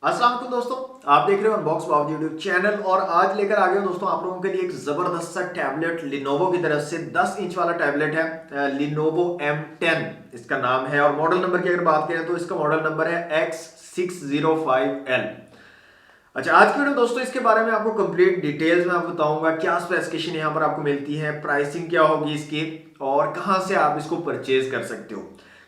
अस्सलाम वालेकुम दोस्तों, आप देख रहे हो अनबॉक्स बाब यूट्यूब चैनल। और आज लेकर आ गए हो दोस्तों आप लोगों के लिए एक जबरदस्त सा टैबलेट लिनोवो की तरफ से 10 इंच वाला टैबलेट है। लिनोवो M10 इसका नाम है। और मॉडल नंबर की अगर बात करें तो इसका मॉडल नंबर है X605L। अच्छा, आज की वीडियो दोस्तों इसके बारे में आपको कंप्लीट डिटेल्स में आपको बताऊंगा क्या स्पेसिफिकेशन यहाँ पर आपको मिलती है, प्राइसिंग क्या होगी इसकी और कहां से आप इसको परचेज कर सकते हो।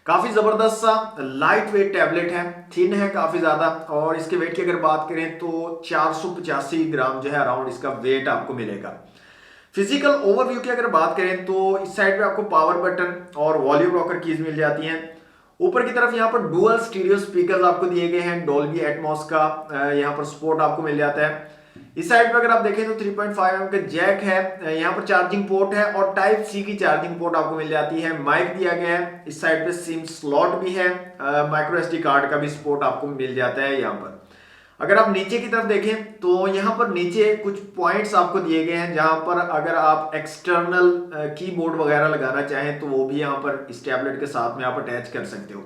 काफी जबरदस्त सा लाइट वेट टैबलेट है, थिन है काफी ज्यादा। और इसके वेट की अगर बात करें तो 485 ग्राम जो है अराउंड इसका वेट आपको मिलेगा। फिजिकल ओवरव्यू की अगर बात करें तो इस साइड पे आपको पावर बटन और वॉल्यूम रॉकर कीज मिल जाती हैं। ऊपर की तरफ यहाँ पर डुअल स्टीरियो स्पीकर्स आपको दिए गए हैं, डोल्बी एटमॉस का यहाँ पर सपोर्ट आपको मिल जाता है। इस साइड पे अगर आप देखें तो 3.5 mm का जैक है, यहाँ पर चार्जिंग पोर्ट है और टाइप सी की चार्जिंग पोर्ट आपको मिल जाती है। माइक दिया गया है, इस साइड पे सिम स्लॉट भी है, माइक्रो एसडी कार्ड का भी सपोर्ट आपको मिल जाता है। यहाँ पर अगर आप नीचे की तरफ देखें तो यहाँ पर नीचे कुछ पॉइंट्स आपको दिए गए हैं जहां पर अगर आप एक्सटर्नल कीबोर्ड वगैरह लगाना चाहें तो वो भी यहाँ पर इस टैबलेट के साथ में आप अटैच कर सकते हो।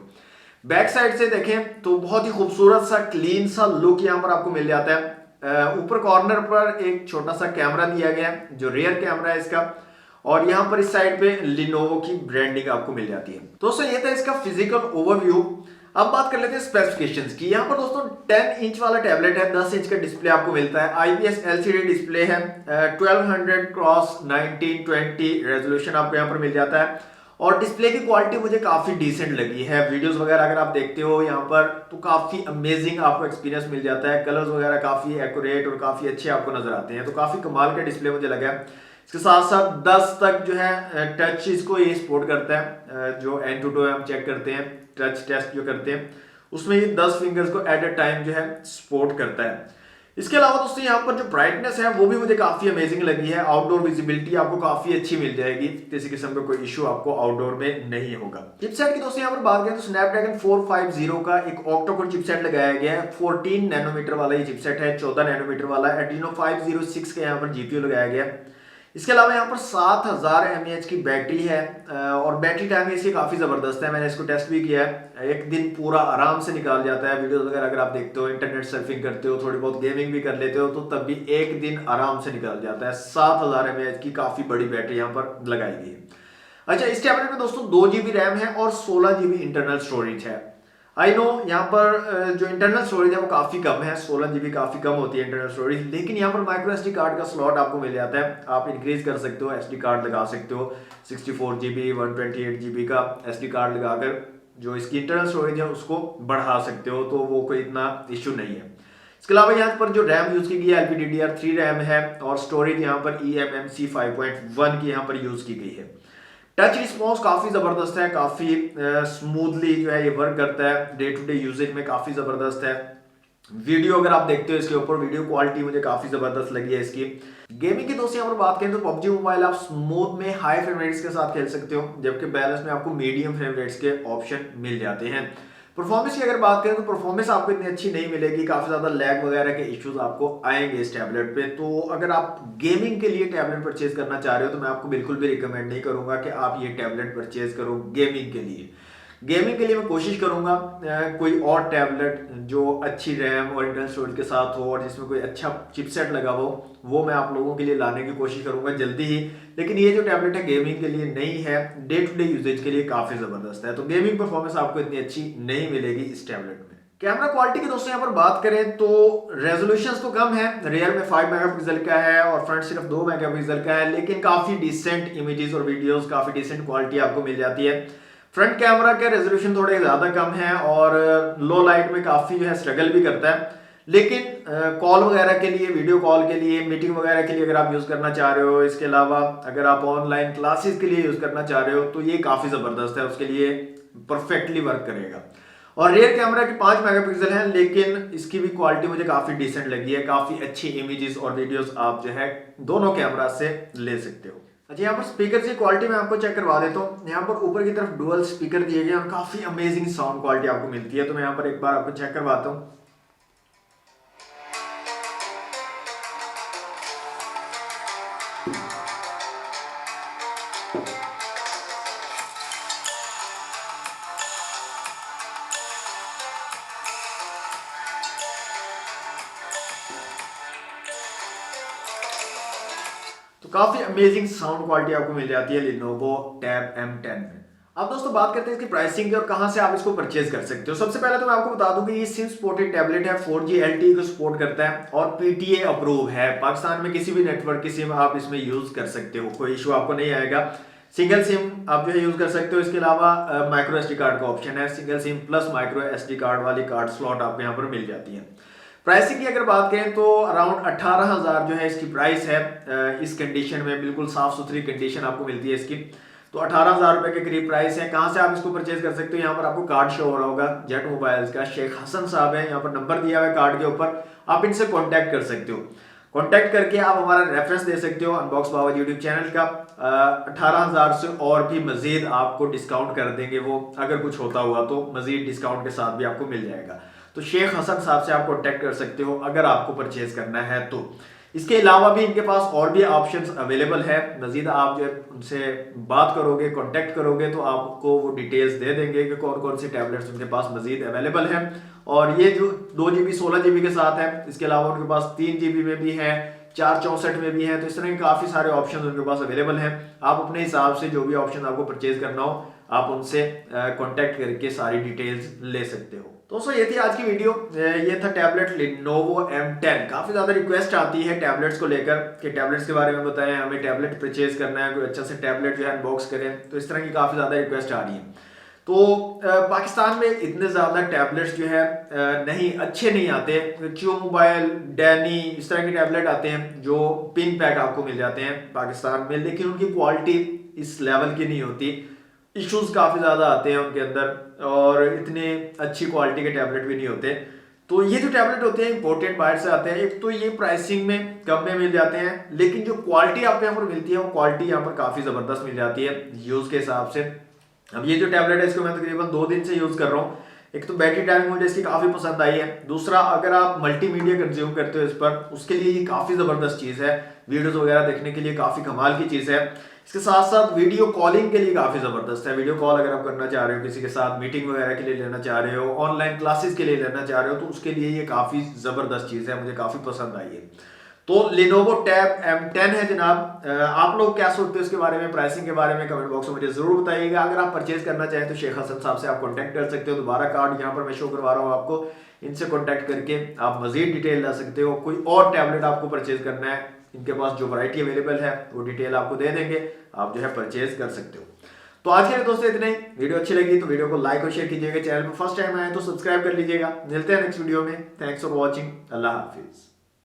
बैक साइड से देखें तो बहुत ही खूबसूरत सा क्लीन सा लुक यहाँ पर आपको मिल जाता है। ऊपर कॉर्नर पर एक छोटा सा कैमरा दिया गया है जो रियर कैमरा है इसका। और यहाँ पर इस साइड पे लिनोवो की ब्रांडिंग आपको मिल जाती है। दोस्तों ये था इसका फिजिकल ओवरव्यू। अब बात कर लेते हैं स्पेसिफिकेशंस की। यहाँ पर दोस्तों 10 इंच वाला टैबलेट है, 10 इंच का डिस्प्ले आपको मिलता है। आईपीएस एलसीडी डिस्प्ले है, 1200 क्रॉस 1920 रेजोल्यूशन आपको यहाँ पर मिल जाता है। और डिस्प्ले की क्वालिटी मुझे काफी डिसेंट लगी है। वीडियोस वगैरह अगर आप देखते हो यहाँ पर तो काफी अमेजिंग आपको एक्सपीरियंस मिल जाता है। कलर्स वगैरह काफी एक्यूरेट और काफी अच्छे आपको नजर आते हैं, तो काफी कमाल का डिस्प्ले मुझे लगा है। इसके साथ साथ 10 तक जो है टच इसको ये सपोर्ट करता है। जो N2 हम चेक करते हैं, टच टेस्ट जो करते हैं उसमें ये 10 फिंगर्स को एट अ टाइम जो है सपोर्ट करता है। इसके अलावा दोस्तों यहाँ पर जो ब्राइटनेस है वो भी मुझे काफी अमेजिंग लगी है। आउटडोर विजिबिलिटी आपको काफी अच्छी मिल जाएगी, किसी किस्म का कोई इशू आपको आउटडोर में नहीं होगा। चिपसेट की दोस्तों यहाँ पर बात करें तो स्नैपड्रैगन 450 का एक ऑक्टा-कोर चिपसेट लगाया गया है। 14 नैनोमीटर वाला ये चिपसेट है, 14 नैनोमीटर वाला एड्रीनो 506 का यहाँ पर जीपीयू लगाया गया है। इसके अलावा यहाँ पर 7000 mAh की बैटरी है और बैटरी टाइम इसकी काफ़ी ज़बरदस्त है। मैंने इसको टेस्ट भी किया है, एक दिन पूरा आराम से निकाल जाता है। वीडियोस वगैरह अगर आप देखते हो, इंटरनेट सर्फिंग करते हो, थोड़ी बहुत गेमिंग भी कर लेते हो तो तब भी एक दिन आराम से निकाल जाता है। 7000 mAh की काफ़ी बड़ी बैटरी यहाँ पर लगाई गई है। अच्छा, इस टैबलेट में दोस्तों 2 GB रैम है और 16 GB इंटरनल स्टोरेज है। आई नो यहाँ पर जो इंटरनल स्टोरेज है वो काफ़ी कम है, 16 GB काफ़ी कम होती है इंटरनल स्टोरेज, लेकिन यहाँ पर माइक्रो एसडी कार्ड का स्लॉट आपको मिल जाता है। आप इंक्रीज कर सकते हो, एसडी कार्ड लगा सकते हो। 64 GB 128 GB का एसडी कार्ड लगाकर जो इसकी इंटरनल स्टोरेज है उसको बढ़ा सकते हो, तो वो कोई इतना इशू नहीं है। इसके अलावा यहाँ पर जो रैम यूज़ की गई है LPDDR3 रैम है और स्टोरेज यहाँ पर eMMC 5.1 की यहाँ पर यूज़ की गई है। टच रिस्पॉन्स काफ़ी ज़बरदस्त है, काफ़ी स्मूथली जो है ये वर्क करता है, डे टू डे यूजेज में काफ़ी ज़बरदस्त है। वीडियो अगर आप देखते हो इसके ऊपर, वीडियो क्वालिटी मुझे काफ़ी ज़बरदस्त लगी है इसकी। गेमिंग की दोस्तों यहाँ पर बात करें तो PUBG मोबाइल आप स्मूथ में हाई फ्रेम रेट्स के साथ खेल सकते हो, जबकि बैलेंस में आपको मीडियम फ्रेम रेट्स के ऑप्शन मिल जाते हैं। परफॉर्मेंस की अगर बात करें तो परफॉर्मेंस आपको इतनी अच्छी नहीं मिलेगी, काफ़ी ज़्यादा लैग वगैरह के इश्यूज आपको आएंगे इस टैबलेट पे। तो अगर आप गेमिंग के लिए टैबलेट परचेज करना चाह रहे हो तो मैं आपको बिल्कुल भी रिकमेंड नहीं करूंगा कि आप ये टैबलेट परचेज करो गेमिंग के लिए। गेमिंग के लिए मैं कोशिश करूंगा कोई और टैबलेट जो अच्छी रैम और इंटरनल स्टोरेज के साथ हो और जिसमें कोई अच्छा चिपसेट लगा हो, वो मैं आप लोगों के लिए लाने की कोशिश करूंगा जल्दी ही। लेकिन ये जो टैबलेट है गेमिंग के लिए नहीं है, डे टू डे यूजेज के लिए काफ़ी ज़बरदस्त है, तो गेमिंग परफॉर्मेंस आपको इतनी अच्छी नहीं मिलेगी इस टैबलेट में। कैमरा क्वालिटी की दोस्तों यहाँ पर बात करें तो रेजोल्यूशन तो कम है, रियर में 5 मेगापिक्सल का है और फ्रंट सिर्फ 2 मेगापिक्सल का है, लेकिन काफ़ी डिसेंट इमेजेस और वीडियोस, काफ़ी डिसेंट क्वालिटी आपको मिल जाती है। फ्रंट कैमरा के रेजोल्यूशन थोड़े ज़्यादा कम है और लो लाइट में काफ़ी जो है स्ट्रगल भी करता है, लेकिन कॉल वगैरह के लिए, वीडियो कॉल के लिए, मीटिंग वगैरह के लिए अगर आप यूज़ करना चाह रहे हो, इसके अलावा अगर आप ऑनलाइन क्लासेस के लिए यूज़ करना चाह रहे हो तो ये काफ़ी ज़बरदस्त है, उसके लिए परफेक्टली वर्क करेगा। और रियर कैमरा की 5 मेगापिक्सल है, लेकिन इसकी भी क्वालिटी मुझे काफ़ी डिसेंट लगी है, काफ़ी अच्छी इमेजेस और वीडियोस आप जो है दोनों कैमरा से ले सकते हो। अच्छा, यहाँ पर स्पीकर की क्वालिटी मैं आपको चेक करवा देता हूँ। यहाँ पर ऊपर की तरफ डुअल स्पीकर दिए गए और काफ़ी अमेजिंग साउंड क्वालिटी आपको मिलती है, तो मैं यहाँ पर एक बार आपको चेक करवाता हूँ। तो काफी अमेजिंग साउंड क्वालिटी आपको मिल जाती है Lenovo Tab M10 में। अब दोस्तों बात करते हैं इसकी प्राइसिंग की और कहां से आप इसको परचेज कर सकते हो। सबसे पहले तो मैं आपको बता दूं कि ये सिम सपोर्टेड टैबलेट है, 4G LTE को सपोर्ट करता है और PTA अप्रूव है। पाकिस्तान में किसी भी नेटवर्क की सिम आप इसमें यूज कर सकते हो, कोई इशू आपको नहीं आएगा। सिंगल सिम आप जो है यूज कर सकते हो। इसके अलावा माइक्रो एसडी कार्ड का ऑप्शन है, single SIM plus micro SD card वाली कार्ड स्लॉट आपको यहाँ पर मिल जाती है। प्राइसिंग की अगर बात करें तो अराउंड 18,000 जो है इसकी प्राइस है। इस कंडीशन में बिल्कुल साफ सुथरी कंडीशन आपको मिलती है इसकी। तो 18,000 रुपए के करीब प्राइस है। कहां से आप इसको परचेज कर सकते हो, यहाँ पर आपको कार्ड शो हो रहा होगा जेट मोबाइल्स का, शेख हसन साहब है, यहाँ पर नंबर दिया हुआ है कार्ड के ऊपर, आप इनसे कॉन्टैक्ट कर सकते हो। कॉन्टैक्ट करके आप हमारा रेफरेंस दे सकते हो अनबॉक्स बाबा यूट्यूब चैनल का। 18,000 से और भी मजीद आपको डिस्काउंट कर देंगे वो, अगर कुछ होता हुआ तो मजीद डिस्काउंट के साथ भी आपको मिल जाएगा। तो शेख हसन साहब से आप कॉन्टैक्ट कर सकते हो अगर आपको परचेज करना है तो। इसके अलावा भी इनके पास और भी ऑप्शंस अवेलेबल है। मजीद आप जो उनसे बात करोगे, कांटेक्ट करोगे तो आपको वो डिटेल्स दे देंगे कि कौन कौन सी टैबलेट्स उनके पास मजीद अवेलेबल हैं। और ये जो 2GB 16GB के साथ है, इसके अलावा उनके पास 3GB में भी है, 464 में भी है। तो इस तरह के काफी सारे ऑप्शन उनके पास अवेलेबल हैं। आप अपने हिसाब से जो भी ऑप्शन आपको परचेज करना हो आप उनसे कांटेक्ट करके सारी डिटेल्स ले सकते हो। दोस्तों ये थी आज की वीडियो। ये था टैबलेट Lenovo M10। काफी ज्यादा रिक्वेस्ट आती है टैबलेट्स को लेकर कि टैबलेट्स के बारे में बताएं, हमें टैबलेट परचेज करना है, कोई अच्छा से टैबलेट जो है अनबॉक्स करें। तो इस तरह की काफी ज्यादा रिक्वेस्ट आ रही है। तो पाकिस्तान में इतने ज्यादा टैबलेट्स जो है नहीं अच्छे नहीं आते। क्यू मोबाइल, डैनी, इस तरह के टैबलेट आते हैं जो पिन पैक आपको मिल जाते हैं पाकिस्तान में, लेकिन उनकी क्वालिटी इस लेवल की नहीं होती। इश्यूज काफी ज्यादा आते हैं उनके अंदर और इतने अच्छी क्वालिटी के टैबलेट भी नहीं होते। तो ये जो टैबलेट होते हैं इंपोर्टेड बाहर से आते हैं। एक तो ये प्राइसिंग में कम में मिल जाते हैं, लेकिन जो क्वालिटी आपको यहाँ पर मिलती है वो क्वालिटी यहाँ पर काफी जबरदस्त मिल जाती है यूज के हिसाब से। अब ये जो टैबलेट है इसको मैं तकरीबन 2 दिन से यूज कर रहा हूँ। एक तो बैटरी टाइमिंग मुझे इसकी काफी पसंद आई है। दूसरा, अगर आप मल्टीमीडिया कंज्यूम करते हो इस पर, उसके लिए ये काफी जबरदस्त चीज है। वीडियोस वगैरह देखने के लिए काफी कमाल की चीज है। इसके साथ साथ वीडियो कॉलिंग के लिए काफी जबरदस्त है। वीडियो कॉल अगर आप करना चाह रहे हो किसी के साथ, मीटिंग वगैरह के लिए लेना चाह रहे हो, ऑनलाइन क्लासेस के लिए लेना चाह रहे हो, तो उसके लिए ये काफी जबरदस्त चीज है, मुझे काफी पसंद आई है। तो Lenovo Tab M10 है जनाब। आप लोग क्या सोचते हो इसके बारे में, प्राइसिंग के बारे में कमेंट बॉक्स में मुझे जरूर बताइएगा। अगर आप परचेज करना चाहें तो शेख हसन साहब से आप कांटेक्ट कर सकते हो। दोबारा कार्ड यहाँ पर मैं शो करवा रहा हूँ आपको, इनसे कांटेक्ट करके आप मजीद डिटेल ला सकते हो। कोई और टैबलेट आपको परचेज करना है, इनके पास जो वैरायटी अवेलेबल है वो डिटेल आपको दे देंगे, आप जो है परचेज कर सकते हो। तो आज के लिए दोस्तों इतना ही। वीडियो अच्छी लगी तो वीडियो को लाइक और शेयर कीजिएगा। चैनल पर फर्स्ट टाइम आए तो सब्सक्राइब कर लीजिएगा। मिलते हैं नेक्स्ट वीडियो में। Thanks for watching. Allah Hafiz.